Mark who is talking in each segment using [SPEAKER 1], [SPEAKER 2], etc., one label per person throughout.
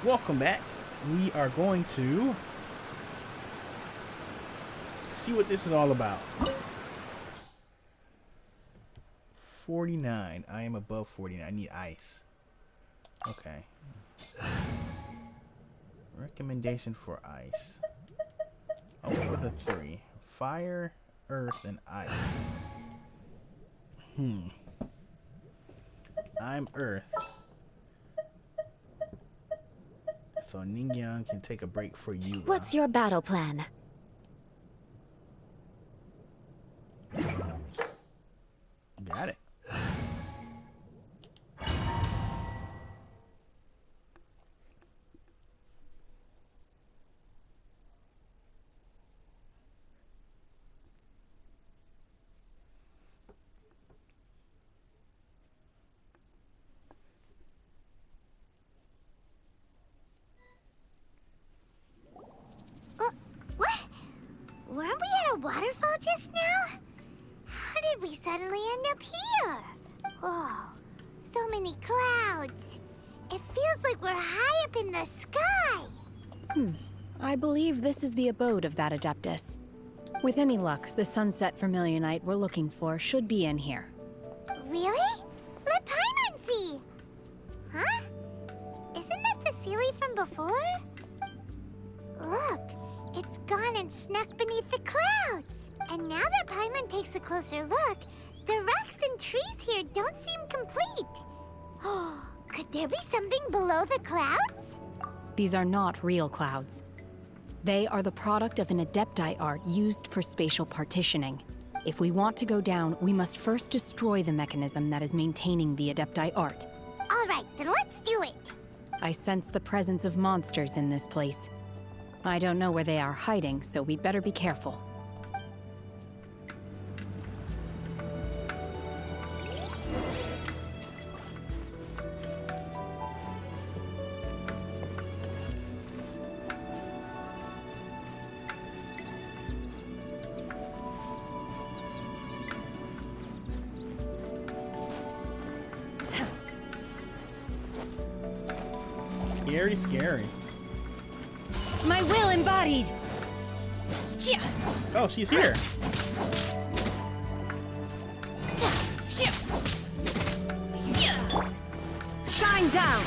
[SPEAKER 1] Welcome back. We are going to see what this is all about. 49. I am above 49. I need ice. Okay. Recommendation for ice. Oh, what are the three? Fire, earth, and ice. I'm earth. So Ningyan can take a break for you.
[SPEAKER 2] What's your battle plan?
[SPEAKER 1] Got it.
[SPEAKER 3] What? Weren't we at a waterfall just now? How did we suddenly end up here? Oh, so many clouds. It feels like we're high up in the sky.
[SPEAKER 2] I believe this is the abode of that Adeptus. With any luck, the Sunset Vermillionite we're looking for should be in here.
[SPEAKER 3] Really? Let Paimon see. Huh? Isn't that the Sealy from before? Look, it's gone and snuck beneath the clouds. And now that Paimon takes a closer look, the rocks and trees here don't seem complete. Oh, could there be something below the clouds?
[SPEAKER 2] These are not real clouds. They are the product of an Adepti art used for spatial partitioning. If we want to go down, we must first destroy the mechanism that is maintaining the Adepti art.
[SPEAKER 3] All right, then let's do it.
[SPEAKER 2] I sense the presence of monsters in this place. I don't know where they are hiding, so we'd better be careful.
[SPEAKER 1] Scary, scary.
[SPEAKER 2] My will embodied!
[SPEAKER 1] Oh, she's here.
[SPEAKER 2] Shine down!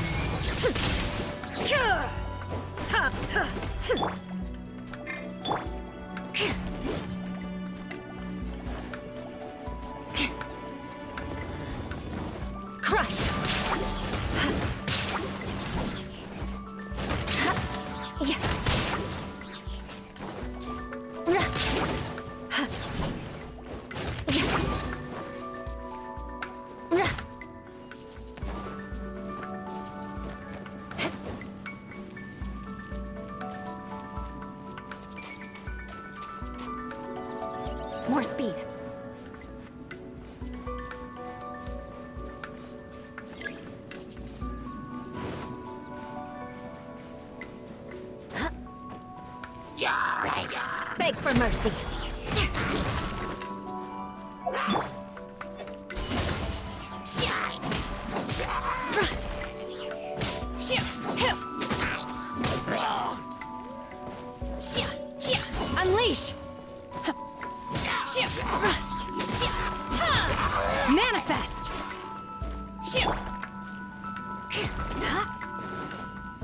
[SPEAKER 2] Crush! More speed. Beg for mercy. Unleash! Manifest!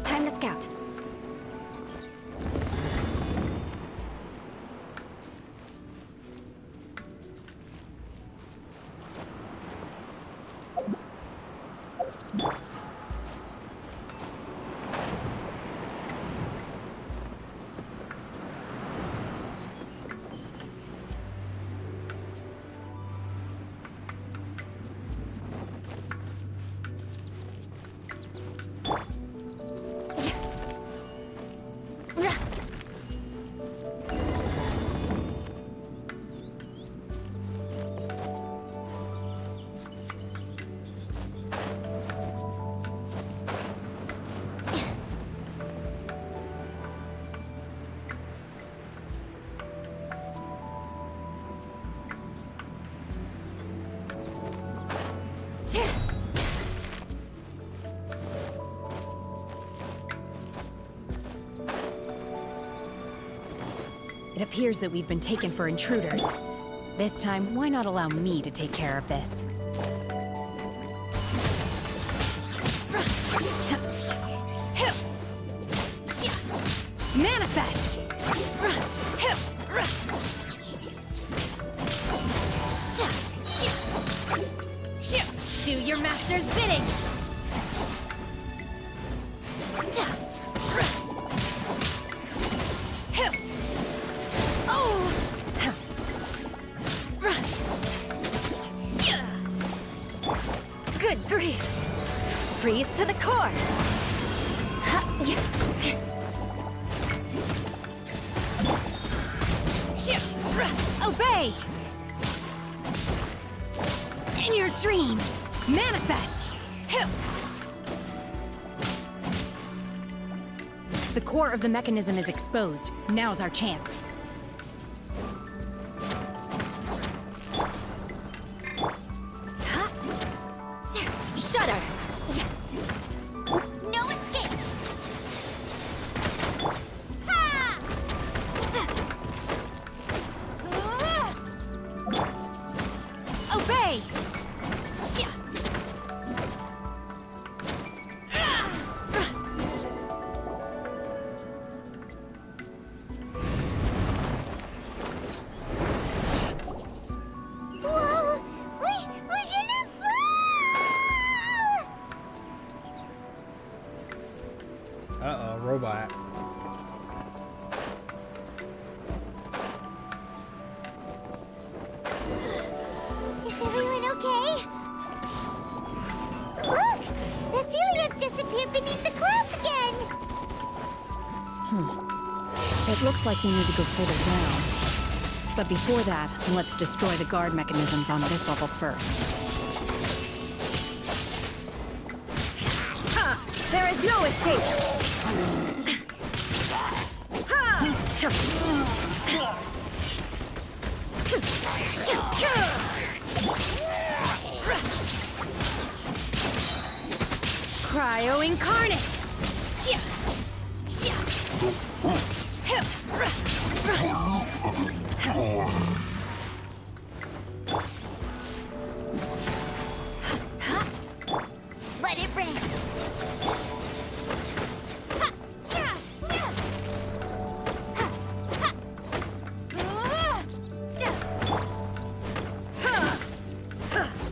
[SPEAKER 2] Time to scout. It appears that we've been taken for intruders. This time, why not allow me to take care of this? Manifest! Do your master's bidding! Oh! Good grief! Freeze to the core! Obey! In your dreams, manifest! The core of the mechanism is exposed. Now's our chance. Shudder!
[SPEAKER 3] No escape!
[SPEAKER 2] Obey!
[SPEAKER 3] Whoa! We're gonna fall!
[SPEAKER 1] Uh-oh, robot.
[SPEAKER 3] Is everyone okay? Look! The Celia's disappeared beneath the clouds again!
[SPEAKER 2] It looks like we need to go further down. But before that, let's destroy the guard mechanisms on this level first. Ha! There is no escape! Cryo incarnate!
[SPEAKER 3] Let it rain!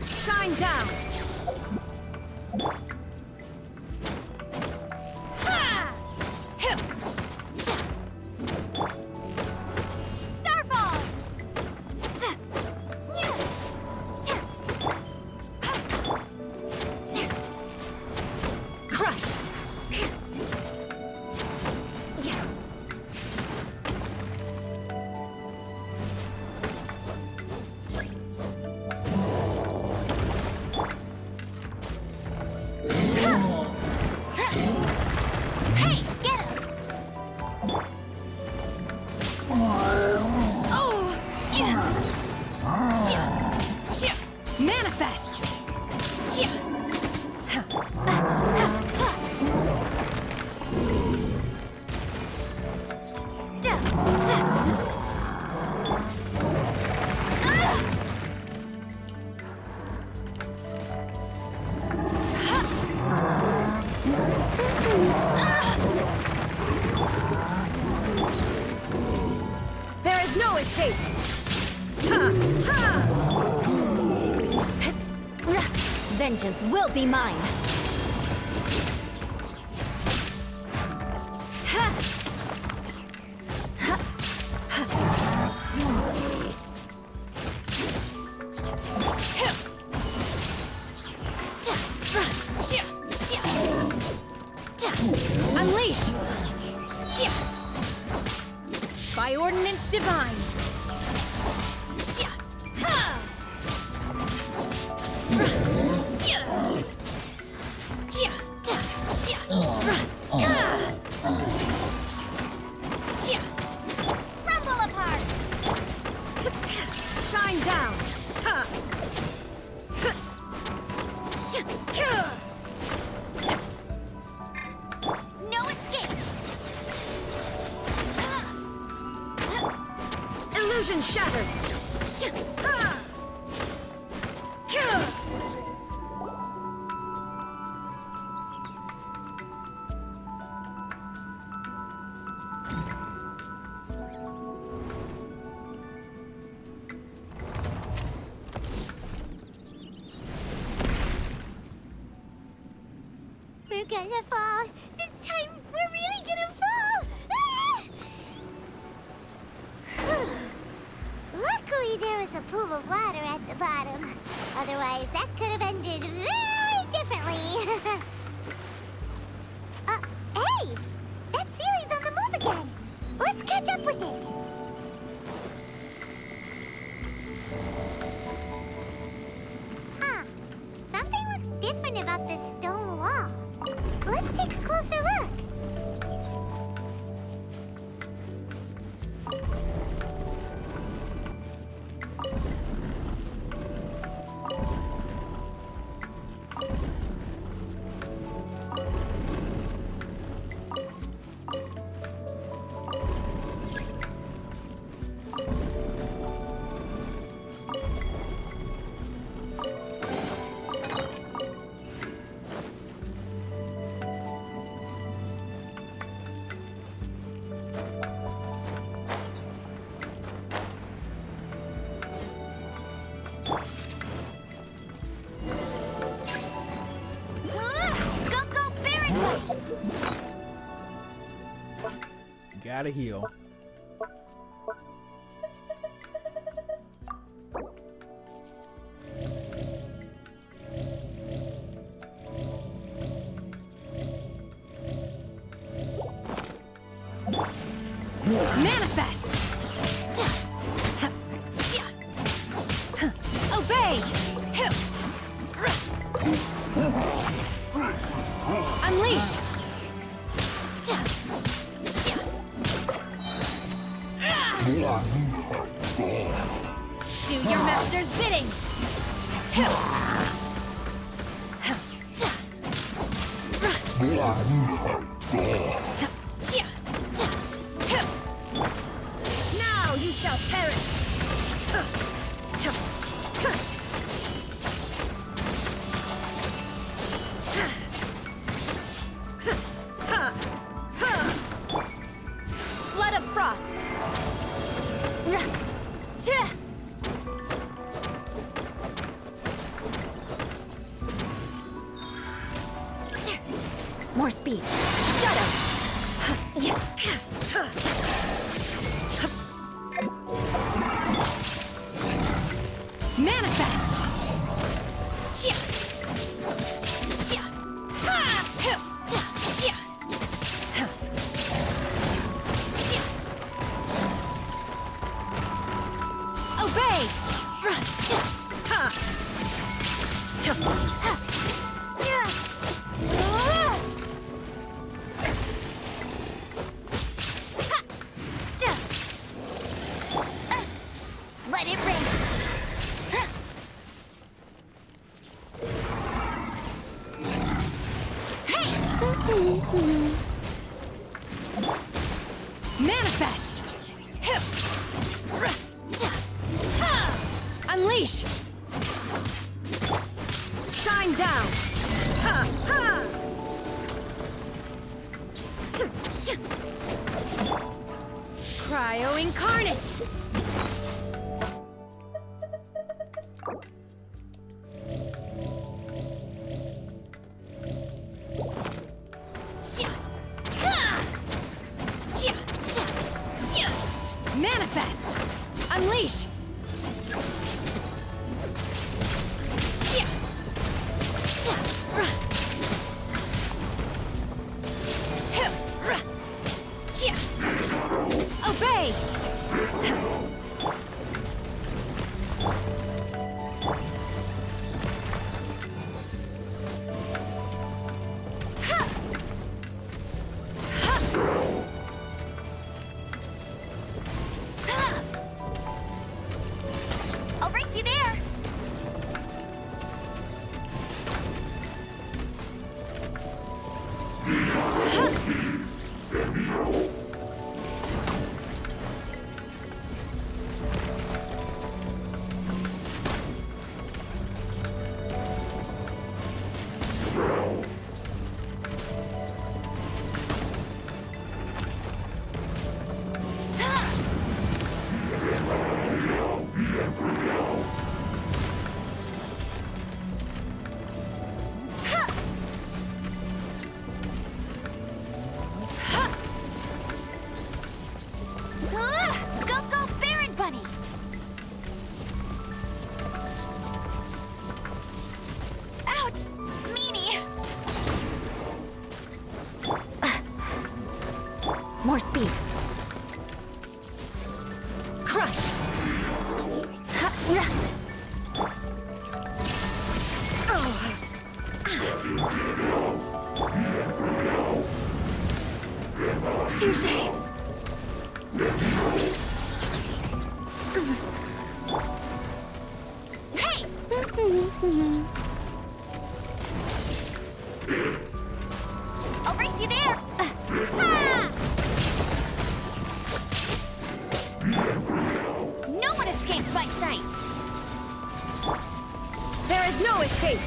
[SPEAKER 2] Shine down!
[SPEAKER 3] Starfall!
[SPEAKER 2] Crush!
[SPEAKER 3] Hey, get him!
[SPEAKER 2] Oh! Manifest! There is no escape! Vengeance will be mine! Unleash! By ordinance divine!
[SPEAKER 3] Crumble apart!
[SPEAKER 2] Shine down!
[SPEAKER 3] No escape!
[SPEAKER 4] Illusion shattered! Ha!
[SPEAKER 3] We're gonna fall. This time, we're really gonna fall. Ah! Luckily, there was a pool of water at the bottom. Otherwise, that could have ended very differently. Hey! That Sealy's on the move again. Let's catch up with it. Huh. Something looks different about this stone wall. Let's take a closer look.
[SPEAKER 1] Gotta heal.
[SPEAKER 2] Manifest! Obey! Unleash! Do your master's bidding! Now you shall perish! Flood of frost! More speed. Shadow! Manifest! Obey!
[SPEAKER 3] Let it rain.
[SPEAKER 2] Manifest! Unleash! Shine down! Cryo incarnate! Manifest! Unleash! Obey!
[SPEAKER 3] I'll race you there.
[SPEAKER 2] More speed.
[SPEAKER 4] Crush! Touché! Hey! I'll race you there! Ha! No one escapes my sights! There is no escape!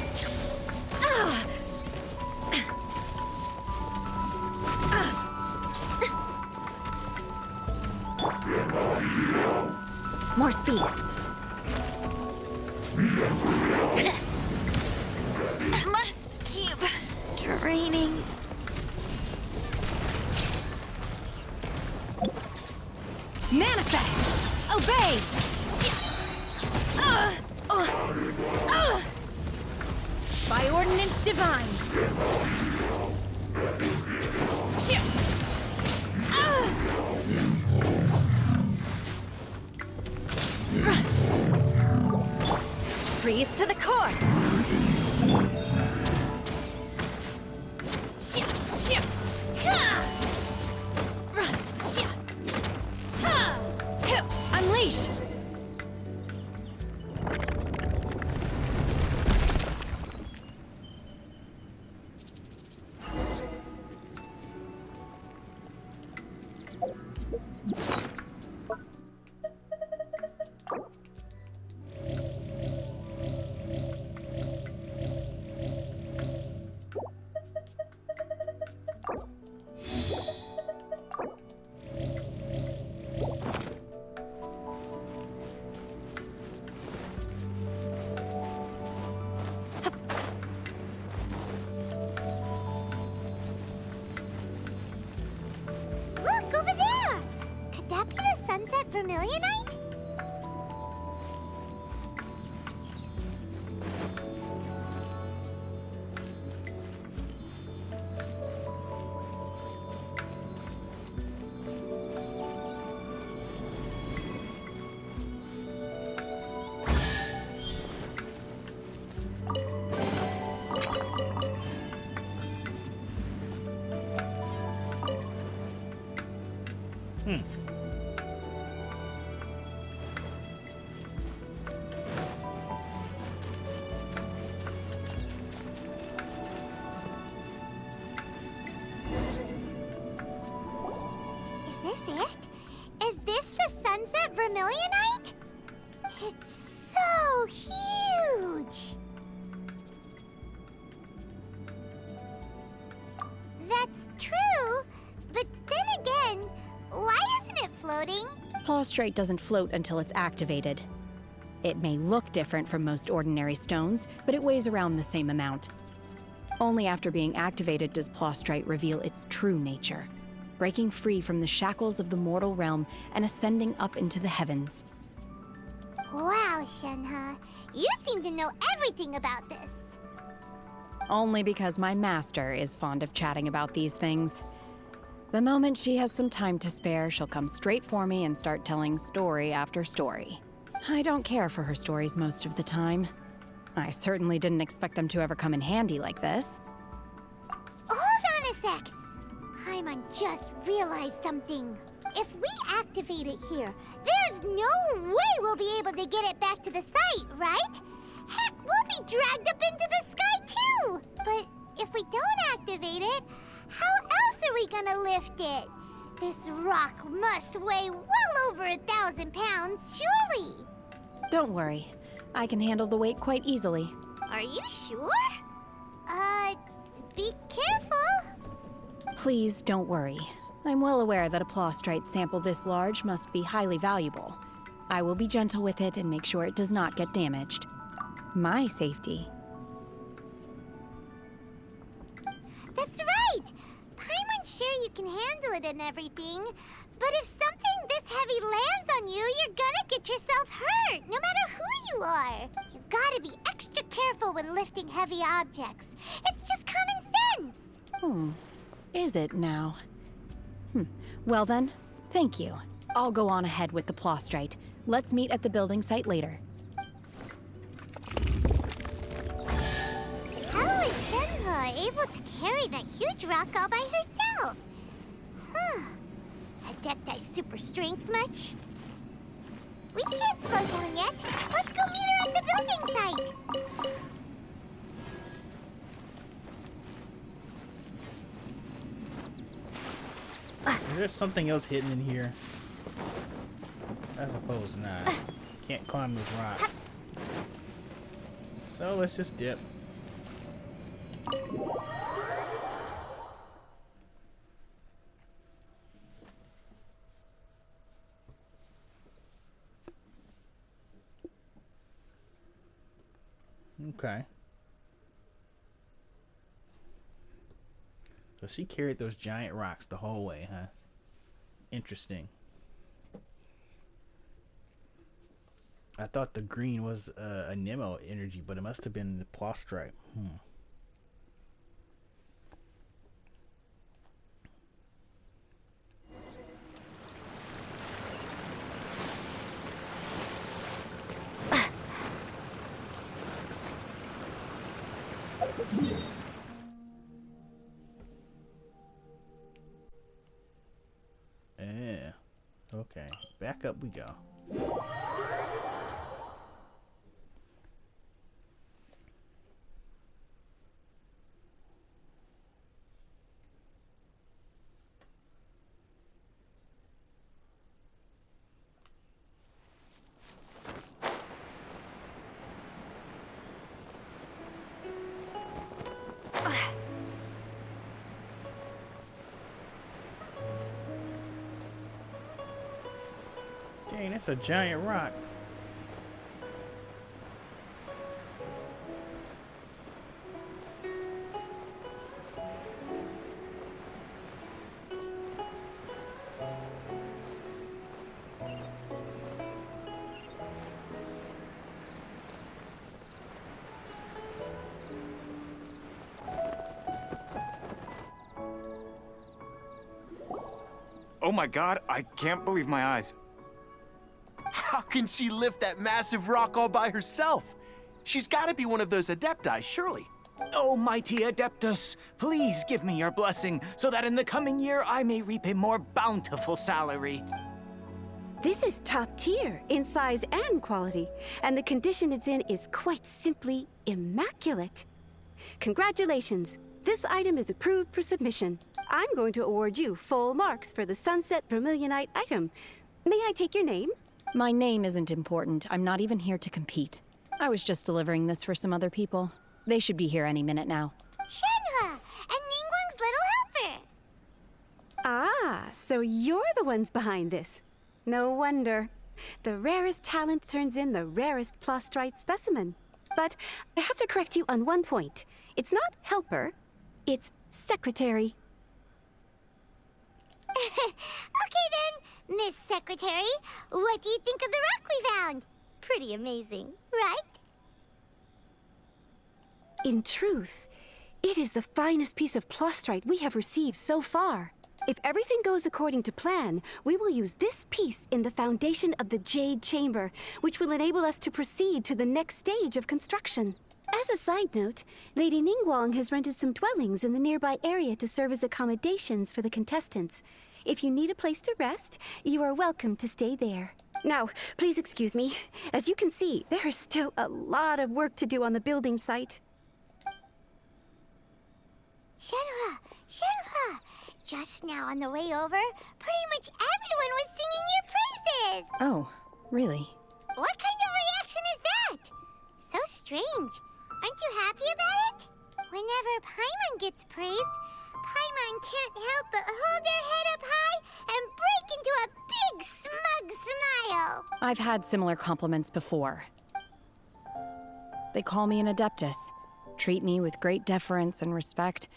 [SPEAKER 2] More speed.
[SPEAKER 4] Must keep training.
[SPEAKER 2] Manifest! Obey! By ordinance divine.
[SPEAKER 4] Freeze to the core.
[SPEAKER 2] Unleash!
[SPEAKER 3] Look, over there! Could that be the Sunset Vermillionite? Is this it? Is this the Sunset Vermillionite? It's so huge! That's true, but then again, why isn't it floating?
[SPEAKER 2] Prostrate doesn't float until it's activated. It may look different from most ordinary stones, but it weighs around the same amount. Only after being activated does Prostrate reveal its true nature, breaking free from the shackles of the mortal realm and ascending up into the heavens.
[SPEAKER 3] Wow, Shenhe, you seem to know everything about this.
[SPEAKER 2] Only because my master is fond of chatting about these things. The moment she has some time to spare, she'll come straight for me and start telling story after story. I don't care for her stories most of the time. I certainly didn't expect them to ever come in handy like this.
[SPEAKER 3] Hold on a sec. Paimon just realized something. If we activate it here, there's no way we'll be able to get it back to the site, right? Heck, we'll be dragged up into the sky too! But if we don't activate it, how else are we gonna lift it? This rock must weigh well over 1,000 pounds, surely!
[SPEAKER 2] Don't worry. I can handle the weight quite easily.
[SPEAKER 3] Are you sure? Be careful!
[SPEAKER 2] Please don't worry. I'm well aware that a Prostrate sample this large must be highly valuable. I will be gentle with it and make sure it does not get damaged. My safety.
[SPEAKER 3] That's right! Paimon's sure you can handle it and everything, but if something this heavy lands on you, you're gonna get yourself hurt, no matter who you are. You gotta be extra careful when lifting heavy objects. It's just common sense.
[SPEAKER 2] Is it now? Well then, thank you. I'll go on ahead with the Plostrite. Let's meet at the building site later.
[SPEAKER 3] How is Shenhe able to carry that huge rock all by herself? Huh. Adepti super strength much? We can't slow down yet. Let's go meet her at the building site.
[SPEAKER 1] Is there something else hidden in here? I suppose not. Can't climb those rocks. So let's just dip. Okay. So she carried those giant rocks the whole way, huh? Interesting. I thought the green was a Nemo energy, but it must have been the Plostrite. Yeah. Okay. Back up we go. Dang, that's a giant rock.
[SPEAKER 5] Oh my god, I can't believe my eyes.
[SPEAKER 6] How can she lift that massive rock all by herself? She's got to be one of those Adepti, surely.
[SPEAKER 5] Oh, mighty Adeptus, please give me your blessing so that in the coming year I may reap a more bountiful salary.
[SPEAKER 7] This is top tier in size and quality, and the condition it's in is quite simply immaculate. Congratulations. This item is approved for submission. I'm going to award you full marks for the Sunset Vermillionite item. May I take your name?
[SPEAKER 2] My name isn't important. I'm not even here to compete. I was just delivering this for some other people. They should be here any minute now.
[SPEAKER 3] Shenhe and Ningguang's little helper.
[SPEAKER 7] Ah, so you're the ones behind this. No wonder. The rarest talent turns in the rarest Plostrite specimen. But I have to correct you on one point. It's not helper, it's secretary.
[SPEAKER 3] Okay then, Miss Secretary, what do you think of the rock we found? Pretty amazing, right?
[SPEAKER 7] In truth, it is the finest piece of Plostrite we have received so far. If everything goes according to plan, we will use this piece in the foundation of the Jade Chamber, which will enable us to proceed to the next stage of construction. As a side note, Lady Ningguang has rented some dwellings in the nearby area to serve as accommodations for the contestants. If you need a place to rest, you are welcome to stay there. Now, please excuse me. As you can see, there is still a lot of work to do on the building site.
[SPEAKER 3] Shenhe, Shenhe! Just now on the way over, pretty much everyone was singing your praises!
[SPEAKER 2] Oh, really?
[SPEAKER 3] What kind of reaction is that? So strange. Aren't you happy about it? Whenever Paimon gets praised, Paimon can't help but hold her head up high and break into a big smug smile.
[SPEAKER 2] I've had similar compliments before. They call me an Adeptus, treat me with great deference and respect,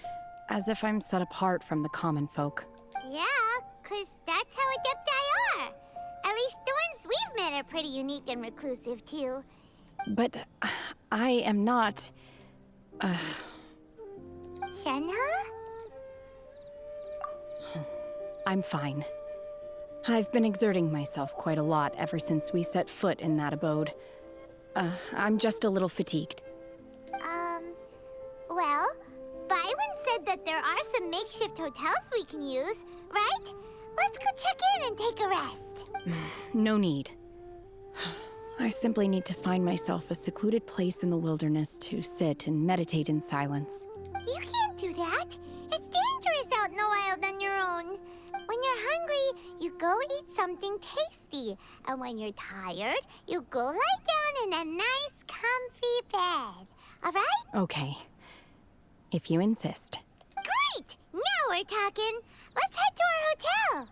[SPEAKER 2] as if I'm set apart from the common folk.
[SPEAKER 3] Yeah, 'cause that's how Adepti are. At least the ones we've met are pretty unique and reclusive, too.
[SPEAKER 2] But I am not...
[SPEAKER 3] Shenhe?
[SPEAKER 2] I'm fine. I've been exerting myself quite a lot ever since we set foot in that abode. I'm just a little fatigued.
[SPEAKER 3] Well, Byron said that there are some makeshift hotels we can use, right? Let's go check in and take a rest.
[SPEAKER 2] No need. I simply need to find myself a secluded place in the wilderness to sit and meditate in silence.
[SPEAKER 3] You can't do that. It's dangerous out in the wild on your own. When you're hungry, you go eat something tasty. And when you're tired, you go lie down in a nice, comfy bed. All right?
[SPEAKER 2] Okay. If you insist.
[SPEAKER 3] Great! Now we're talking. Let's head to our hotel.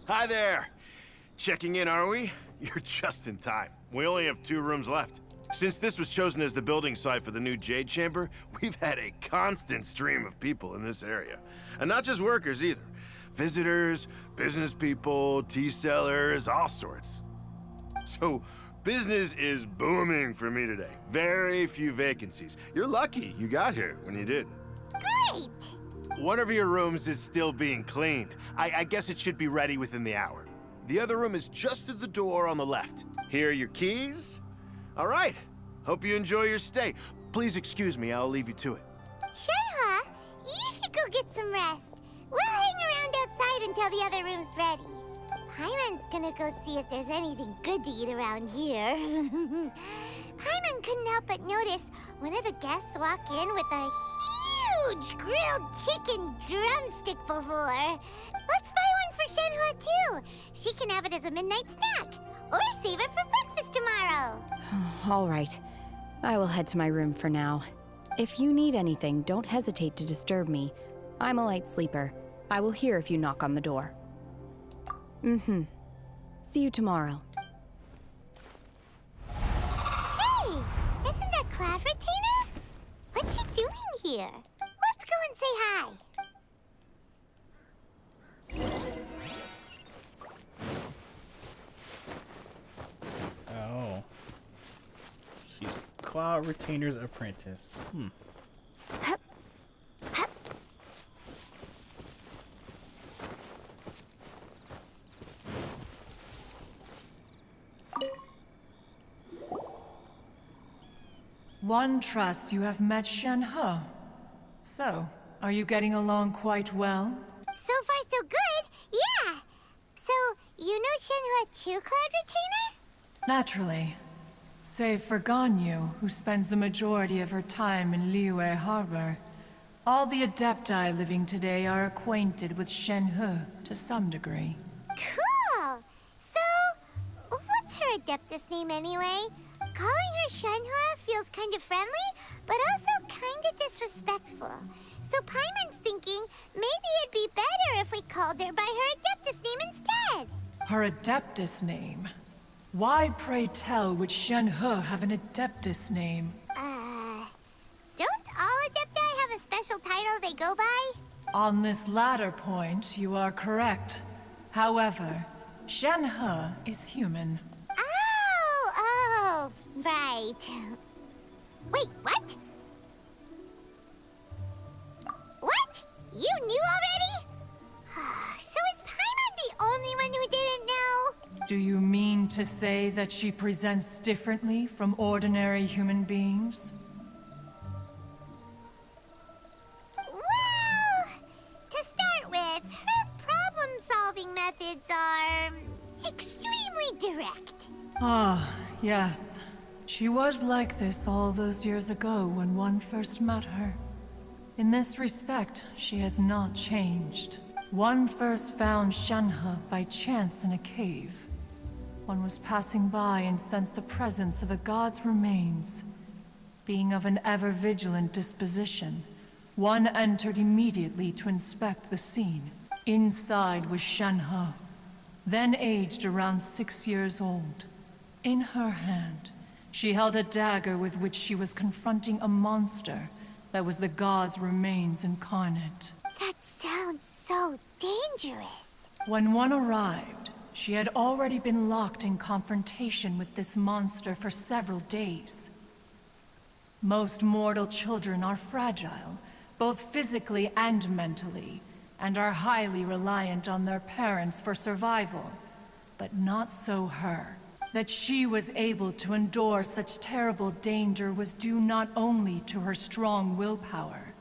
[SPEAKER 8] Hi there! Checking in, are we? You're just in time. We only have 2 rooms left. Since this was chosen as the building site for the new Jade Chamber, we've had a constant stream of people in this area. And not just workers either. Visitors, business people, tea sellers, all sorts. So, business is booming for me today. Very few vacancies. You're lucky you got here when you did.
[SPEAKER 3] Great!
[SPEAKER 8] One of your rooms is still being cleaned. I guess it should be ready within the hour. The other room is just at the door on the left. Here are your keys. All right. Hope you enjoy your stay. Please excuse me, I'll leave you to it.
[SPEAKER 3] Shenhe, you should go get some rest. We'll hang around outside until the other room's ready. Paimon's gonna go see if there's anything good to eat around here. Paimon couldn't help but notice one of the guests walk in with a huge grilled chicken drumstick before. Let's buy one for Shenhe too. She can have it as a midnight snack. Or save it for breakfast tomorrow.
[SPEAKER 2] All right. I will head to my room for now. If you need anything, don't hesitate to disturb me. I'm a light sleeper. I will hear if you knock on the door. See you tomorrow.
[SPEAKER 3] Hey! Isn't that Cloud Retainer? What's she doing here? Let's go and say hi.
[SPEAKER 1] Oh. She's Cloud Retainer's apprentice.
[SPEAKER 9] One trusts you have met Shenhe. So, are you getting along quite well?
[SPEAKER 3] So far, so good. Yeah. So, you know Shenhe too, Cloud Retainer?
[SPEAKER 9] Naturally. Save for Ganyu, who spends the majority of her time in Liyue Harbor. All the Adepti living today are acquainted with Shenhe to some degree.
[SPEAKER 3] Cool. So, what's her Adeptus name anyway? Calling her Shenhe feels kind of friendly, but also kind of disrespectful. So Paimon's thinking maybe it'd be better if we called her by her Adeptus name instead.
[SPEAKER 9] Her Adeptus name? Why, pray tell, would Shenhe have an Adeptus name?
[SPEAKER 3] Don't all Adepti have a special title they go by?
[SPEAKER 9] On this latter point, you are correct. However, Shenhe is human.
[SPEAKER 3] Oh, right. Wait, what? What? You knew already? So is Paimon the only one who didn't know?
[SPEAKER 9] Do you mean to say that she presents differently from ordinary human beings?
[SPEAKER 3] Well, to start with, Extremely direct.
[SPEAKER 9] Ah, yes. She was like this all those years ago when one first met her. In this respect, she has not changed. One first found Shenhe by chance in a cave. One was passing by and sensed the presence of a god's remains. Being of an ever-vigilant disposition, one entered immediately to inspect the scene. Inside was Shenhe, then aged around 6 years old. In her hand, she held a dagger with which she was confronting a monster that was the god's remains incarnate.
[SPEAKER 3] That sounds so dangerous.
[SPEAKER 9] When one arrived, she had already been locked in confrontation with this monster for several days. Most mortal children are fragile, both physically and mentally, and are highly reliant on their parents for survival. But not so her. That she was able to endure such terrible danger was due not only to her strong willpower,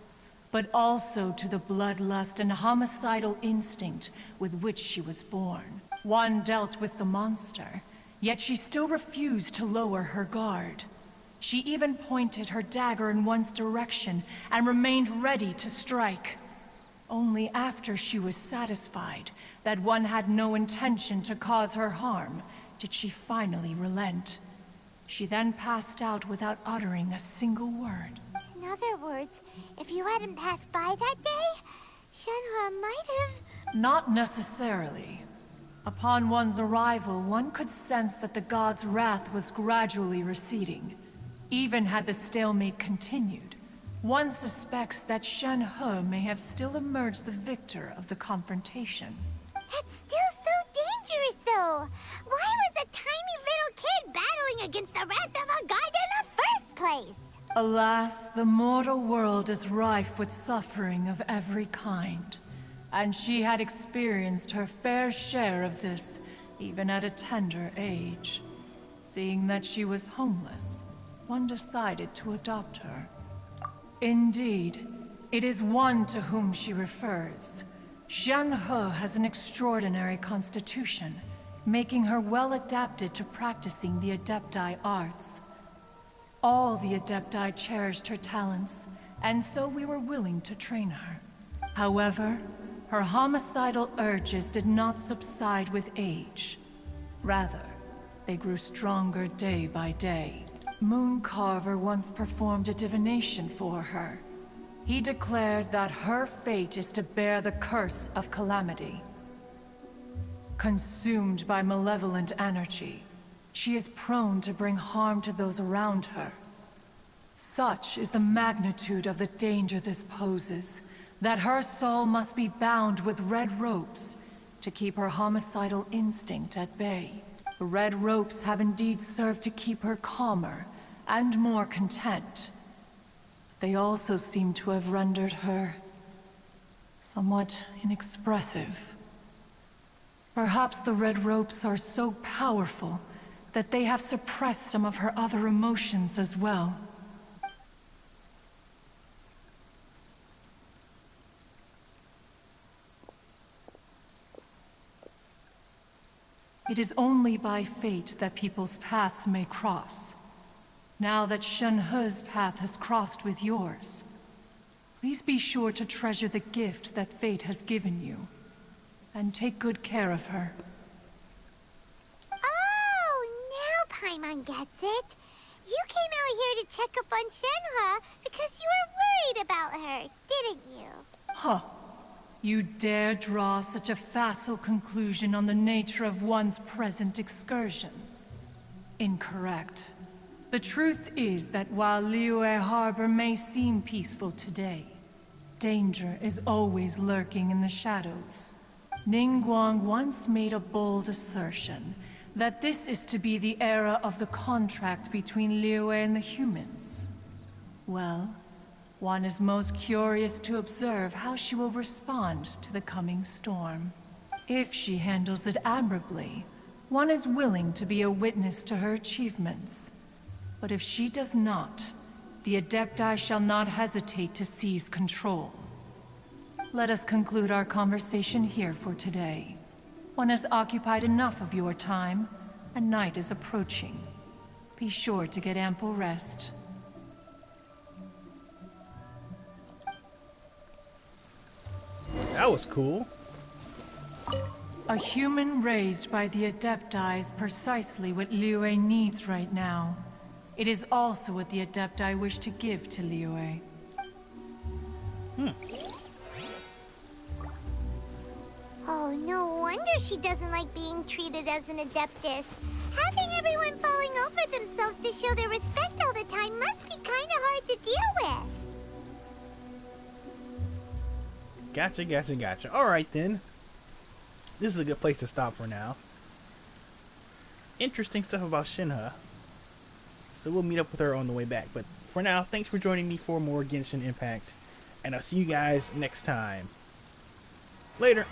[SPEAKER 9] but also to the bloodlust and homicidal instinct with which she was born. One dealt with the monster, yet she still refused to lower her guard. She even pointed her dagger in one's direction and remained ready to strike. Only after she was satisfied that one had no intention to cause her harm did she finally relent. She then passed out without uttering a single word.
[SPEAKER 3] In other words, if you hadn't passed by that day, Shenhe might have...
[SPEAKER 9] Not necessarily. Upon one's arrival, one could sense that the god's wrath was gradually receding. Even had the stalemate continued, one suspects that Shenhe may have still emerged the victor of the confrontation.
[SPEAKER 3] That's still so dangerous, though. Why was a tiny little kid battling against the wrath of a god in the first place?
[SPEAKER 9] Alas, the mortal world is rife with suffering of every kind. And she had experienced her fair share of this, even at a tender age. Seeing that she was homeless, one decided to adopt her. Indeed, it is one to whom she refers. Shenhe has an extraordinary constitution, making her well adapted to practicing the Adepti arts. All the Adepti cherished her talents, and so we were willing to train her. However, her homicidal urges did not subside with age. Rather, they grew stronger day by day. Mooncarver once performed a divination for her. He declared that her fate is to bear the curse of calamity. Consumed by malevolent energy, she is prone to bring harm to those around her. Such is the magnitude of the danger this poses, that her soul must be bound with red ropes to keep her homicidal instinct at bay. The red ropes have indeed served to keep her calmer and more content. They also seem to have rendered her somewhat inexpressive. Perhaps the red ropes are so powerful that they have suppressed some of her other emotions as well. It is only by fate that people's paths may cross. Now that Shenhe's path has crossed with yours, please be sure to treasure the gift that fate has given you, and take good care of her.
[SPEAKER 3] Oh, now Paimon gets it. You came out here to check up on Shenhe because you were worried about her, didn't you?
[SPEAKER 9] Huh. You dare draw such a facile conclusion on the nature of one's present excursion? Incorrect. The truth is that while Liyue Harbor may seem peaceful today, danger is always lurking in the shadows. Ningguang once made a bold assertion that this is to be the era of the contract between Liyue and the humans. Well, one is most curious to observe how she will respond to the coming storm. If she handles it admirably, one is willing to be a witness to her achievements. But if she does not, the Adepti shall not hesitate to seize control. Let us conclude our conversation here for today. One has occupied enough of your time, and night is approaching. Be sure to get ample rest.
[SPEAKER 1] That was cool.
[SPEAKER 9] A human raised by the Adepti is precisely what Liyue needs right now. It is also what the Adepti wish to give to Liyue.
[SPEAKER 3] Oh, no wonder she doesn't like being treated as an Adeptus. Having everyone falling over themselves to show their respect all the time must be kind of hard to deal with.
[SPEAKER 1] Gotcha. Alright then. This is a good place to stop for now. Interesting stuff about Shenhe. So we'll meet up with her on the way back. But for now, thanks for joining me for more Genshin Impact. And I'll see you guys next time. Later.